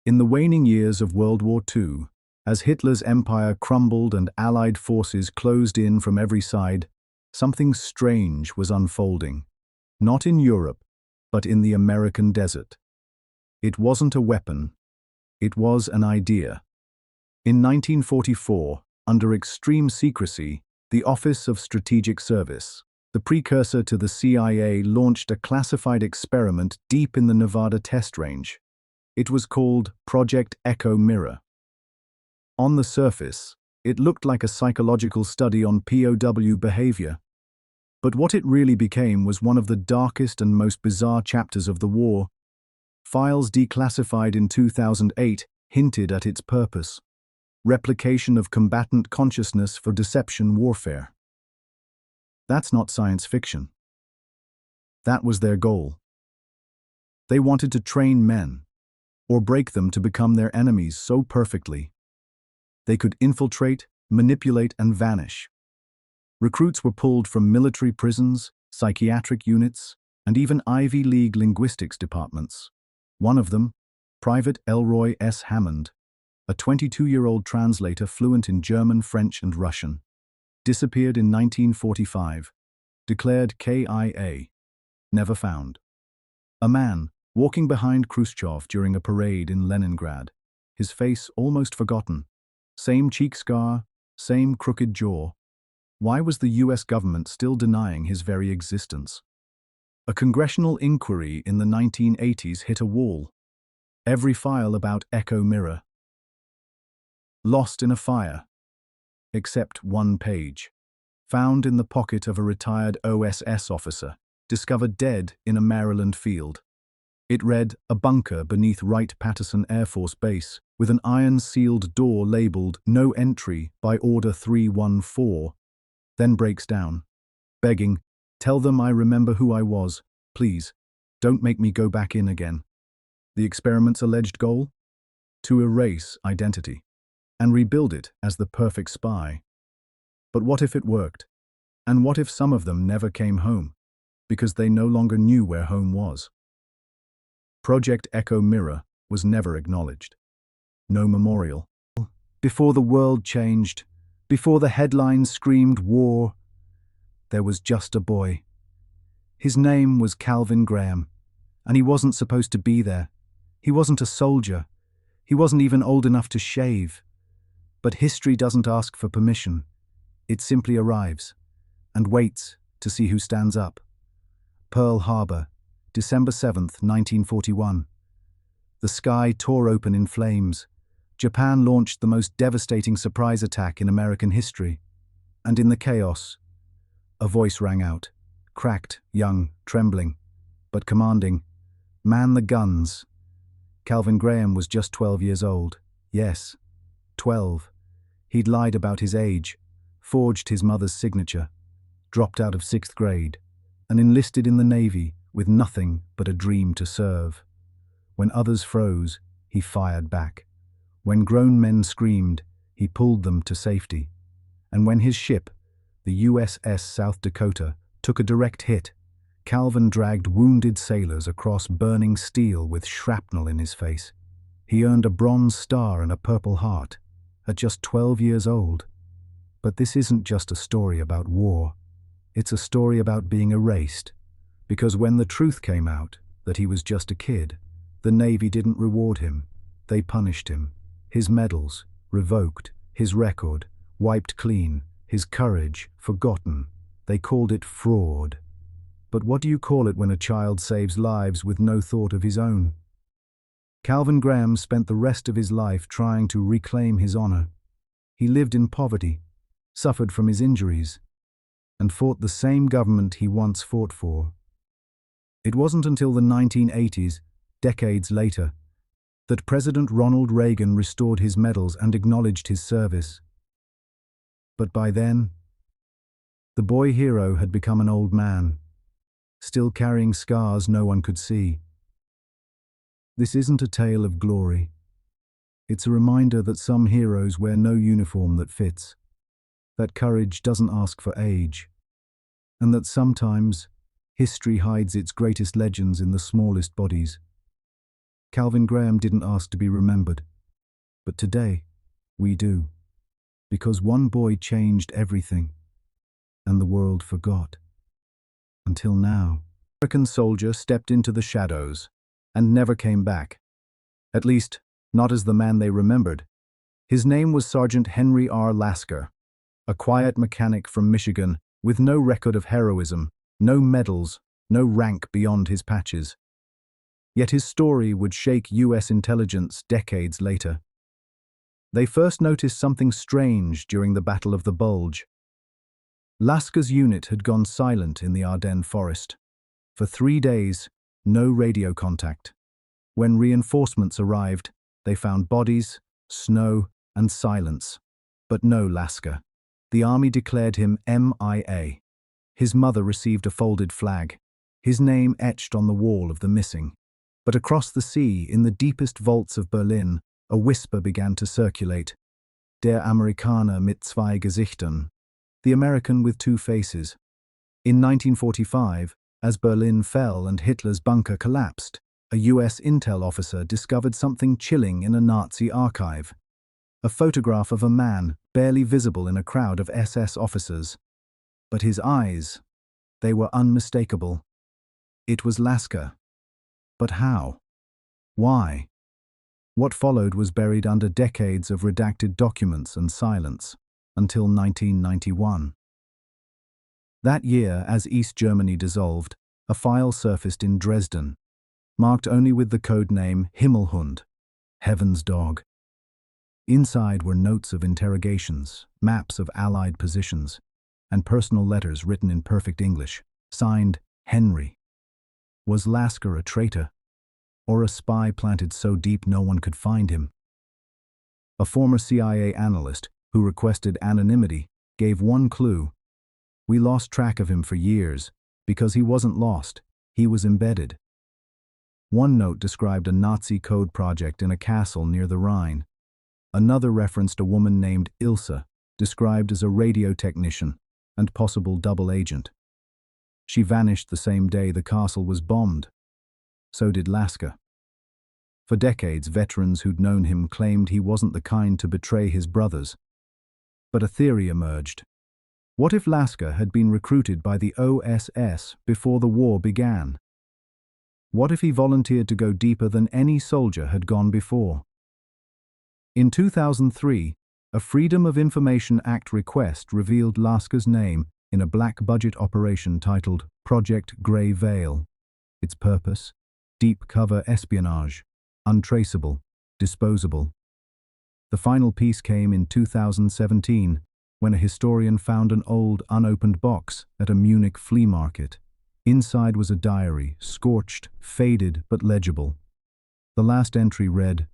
In the waning years of World War II, as Hitler's empire crumbled and Allied forces closed in from every side, something strange was unfolding. Not in Europe, but in the American desert. It wasn't a weapon, it was an idea. In 1944, under extreme secrecy, the Office of Strategic Service, the precursor to the CIA, launched a classified experiment deep in the Nevada test range. It was called Project Echo Mirror. On the surface, it looked like a psychological study on POW behavior. But what it really became was one of the darkest and most bizarre chapters of the war. Files declassified in 2008 hinted at its purpose: replication of combatant consciousness for deception warfare. That's not science fiction. That was their goal. They wanted to train men, or break them to become their enemies so perfectly they could infiltrate, manipulate, and vanish. Recruits were pulled from military prisons, psychiatric units, and even Ivy League linguistics departments. One of them, Private Elroy S. Hammond, a 22-year-old translator fluent in German, French, and Russian, disappeared in 1945, declared KIA, never found. A man, walking behind Khrushchev during a parade in Leningrad, his face almost forgotten. Same cheek scar, same crooked jaw. Why was the US government still denying his very existence? A congressional inquiry in the 1980s hit a wall. Every file about Echo Mirror. Lost in a fire. Except one page. Found in the pocket of a retired OSS officer, discovered dead in a Maryland field. It read, a bunker beneath Wright-Patterson Air Force Base, with an iron-sealed door labeled "No Entry by Order 314, then breaks down, begging, "Tell them I remember who I was, please, don't make me go back in again." The experiment's alleged goal? To erase identity, and rebuild it as the perfect spy. But what if it worked? And what if some of them never came home, because they no longer knew where home was? Project Echo Mirror was never acknowledged. No memorial. Before the world changed, before the headlines screamed war, there was just a boy. His name was Calvin Graham, and he wasn't supposed to be there. He wasn't a soldier. He wasn't even old enough to shave. But history doesn't ask for permission. It simply arrives, and waits to see who stands up. Pearl Harbor, December 7th, 1941. The sky tore open in flames. Japan launched the most devastating surprise attack in American history. And in the chaos, a voice rang out, cracked, young, trembling, but commanding. Man the guns. Calvin Graham was just 12 years old. Yes, 12. He'd lied about his age, forged his mother's signature, dropped out of 6th grade, and enlisted in the Navy with nothing but a dream to serve. When others froze, he fired back. When grown men screamed, he pulled them to safety. And when his ship, the USS South Dakota, took a direct hit, Calvin dragged wounded sailors across burning steel with shrapnel in his face. He earned a Bronze Star and a Purple Heart at just 12 years old. But this isn't just a story about war. It's a story about being erased. Because when the truth came out that he was just a kid, the Navy didn't reward him. They punished him. His medals revoked, his record wiped clean, his courage forgotten. They called it fraud. But what do you call it when a child saves lives with no thought of his own? Calvin Graham spent the rest of his life trying to reclaim his honor. He lived in poverty, suffered from his injuries, and fought the same government he once fought for. It wasn't until the 1980s, decades later, that President Ronald Reagan restored his medals and acknowledged his service. But by then, the boy hero had become an old man, still carrying scars no one could see. This isn't a tale of glory. It's a reminder that some heroes wear no uniform that fits, that courage doesn't ask for age, and that sometimes history hides its greatest legends in the smallest bodies. Calvin Graham didn't ask to be remembered. But today, we do. Because one boy changed everything, and the world forgot. Until now. American soldier stepped into the shadows and never came back. At least, not as the man they remembered. His name was Sergeant Henry R. Lasker, a quiet mechanic from Michigan with no record of heroism, no medals, no rank beyond his patches. Yet his story would shake U.S. intelligence decades later. They first noticed something strange during the Battle of the Bulge. Lasker's unit had gone silent in the Ardennes forest. For 3 days, no radio contact. When reinforcements arrived, they found bodies, snow, and silence. But no Lasker. The army declared him MIA. His mother received a folded flag, his name etched on the wall of the missing. But across the sea, in the deepest vaults of Berlin, a whisper began to circulate. Der Amerikaner mit zwei Gesichtern. The American with two faces. In 1945, as Berlin fell and Hitler's bunker collapsed, a US intel officer discovered something chilling in a Nazi archive. A photograph of a man, barely visible in a crowd of SS officers. But his eyes, they were unmistakable. It was Lasker. But how? Why? What followed was buried under decades of redacted documents and silence, until 1991. That year, as East Germany dissolved, a file surfaced in Dresden, marked only with the code name Himmelhund, Heaven's Dog. Inside were notes of interrogations, maps of Allied positions, and personal letters written in perfect English, signed Henry. Was Lasker a traitor, or a spy planted so deep no one could find him? A former CIA analyst, who requested anonymity, gave one clue. We lost track of him for years, because he wasn't lost, he was embedded. One note described a Nazi code project in a castle near the Rhine. Another referenced a woman named Ilse, described as a radio technician and possible double agent. She vanished the same day the castle was bombed. So did Lasker. For decades, veterans who'd known him claimed he wasn't the kind to betray his brothers. But a theory emerged. What if Lasker had been recruited by the OSS before the war began? What if he volunteered to go deeper than any soldier had gone before? In 2003, a Freedom of Information Act request revealed Lasker's name in a black-budget operation titled Project Grey Veil. Its purpose? Deep cover espionage, untraceable, disposable. The final piece came in 2017, when a historian found an old, unopened box at a Munich flea market. Inside was a diary, scorched, faded, but legible. The last entry read,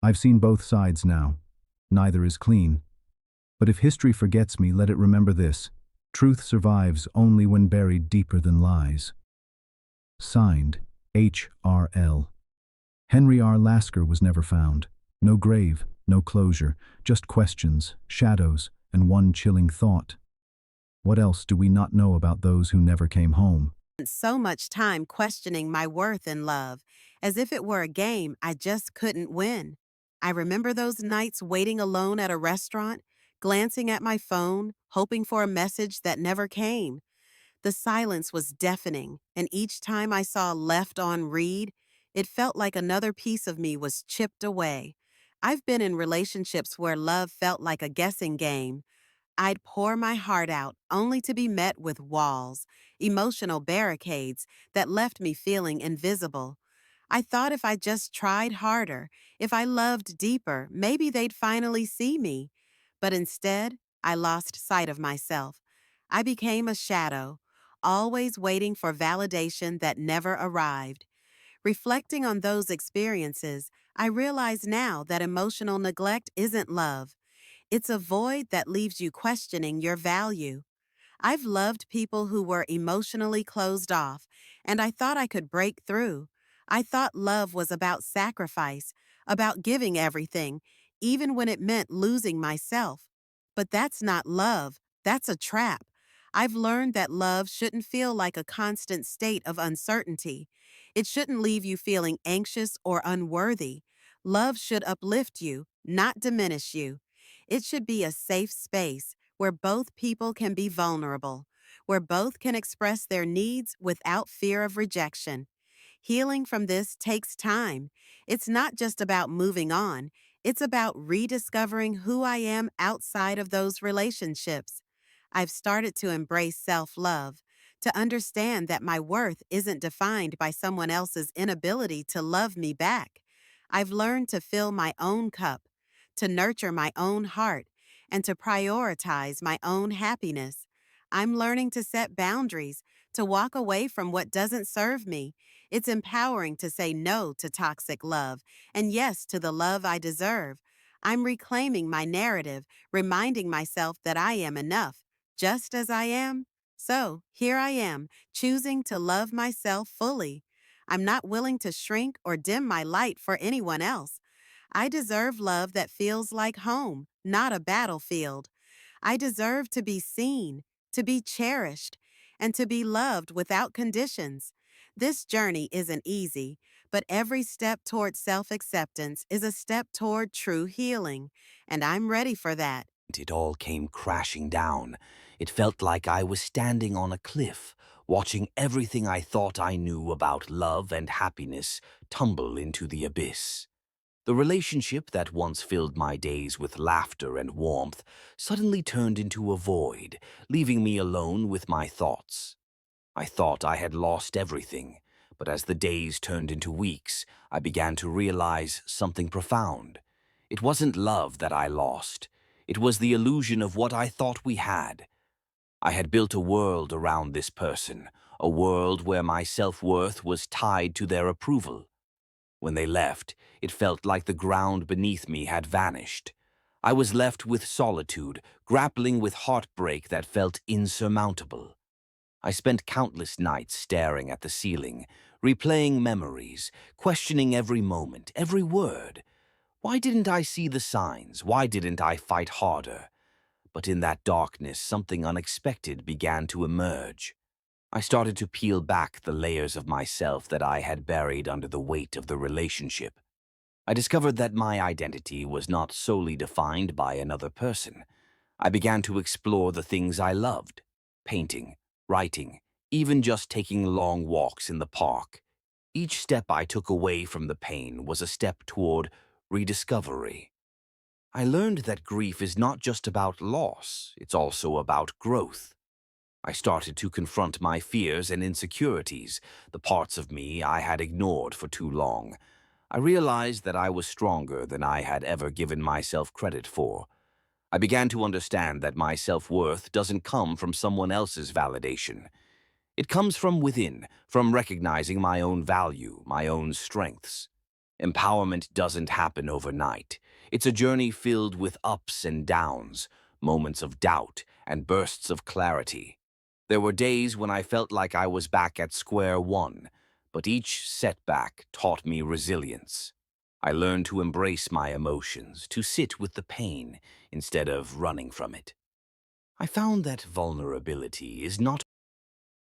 "I've seen both sides now. Neither is clean. But if history forgets me, let it remember this. Truth survives only when buried deeper than lies." Signed, H.R.L. Henry R. Lasker was never found. No grave, no closure, just questions, shadows, and one chilling thought. What else do we not know about those who never came home? So much time questioning my worth in love, as if it were a game I just couldn't win. I remember those nights waiting alone at a restaurant, glancing at my phone, hoping for a message that never came. The silence was deafening, and each time I saw left on read, it felt like another piece of me was chipped away. I've been in relationships where love felt like a guessing game. I'd pour my heart out only to be met with walls, emotional barricades that left me feeling invisible. I thought if I just tried harder, if I loved deeper, maybe they'd finally see me. But instead, I lost sight of myself. I became a shadow, always waiting for validation that never arrived. Reflecting on those experiences, I realize now that emotional neglect isn't love. It's a void that leaves you questioning your value. I've loved people who were emotionally closed off, and I thought I could break through. I thought love was about sacrifice, about giving everything, even when it meant losing myself. But that's not love, that's a trap. I've learned that love shouldn't feel like a constant state of uncertainty. It shouldn't leave you feeling anxious or unworthy. Love should uplift you, not diminish you. It should be a safe space where both people can be vulnerable, where both can express their needs without fear of rejection. Healing from this takes time. It's not just about moving on, it's about rediscovering who I am outside of those relationships. I've started to embrace self love, to understand that my worth isn't defined by someone else's inability to love me back. I've learned to fill my own cup, to nurture my own heart, and to prioritize my own happiness. I'm learning to set boundaries, to walk away from what doesn't serve me. It's empowering to say no to toxic love and yes to the love I deserve. I'm reclaiming my narrative, reminding myself that I am enough, just as I am. So, here I am, choosing to love myself fully. I'm not willing to shrink or dim my light for anyone else. I deserve love that feels like home, not a battlefield. I deserve to be seen, to be cherished, and to be loved without conditions. This journey isn't easy, but every step toward self acceptance is a step toward true healing, and I'm ready for that. It all came crashing down. It felt like I was standing on a cliff, watching everything I thought I knew about love and happiness tumble into the abyss. The relationship that once filled my days with laughter and warmth suddenly turned into a void, leaving me alone with my thoughts. I thought I had lost everything, but as the days turned into weeks, I began to realize something profound. It wasn't love that I lost. It was the illusion of what I thought we had. I had built a world around this person, a world where my self-worth was tied to their approval. When they left, it felt like the ground beneath me had vanished. I was left with solitude, grappling with heartbreak that felt insurmountable. I spent countless nights staring at the ceiling, replaying memories, questioning every moment, every word. Why didn't I see the signs? Why didn't I fight harder? But in that darkness, something unexpected began to emerge. I started to peel back the layers of myself that I had buried under the weight of the relationship. I discovered that my identity was not solely defined by another person. I began to explore the things I loved: painting, writing, even just taking long walks in the park. Each step I took away from the pain was a step toward rediscovery. I learned that grief is not just about loss, it's also about growth. I started to confront my fears and insecurities, the parts of me I had ignored for too long. I realized that I was stronger than I had ever given myself credit for. I began to understand that my self-worth doesn't come from someone else's validation. It comes from within, from recognizing my own value, my own strengths. Empowerment doesn't happen overnight. It's a journey filled with ups and downs, moments of doubt, and bursts of clarity. There were days when I felt like I was back at square one, but each setback taught me resilience. I learned to embrace my emotions, to sit with the pain instead of running from it. I found that vulnerability is not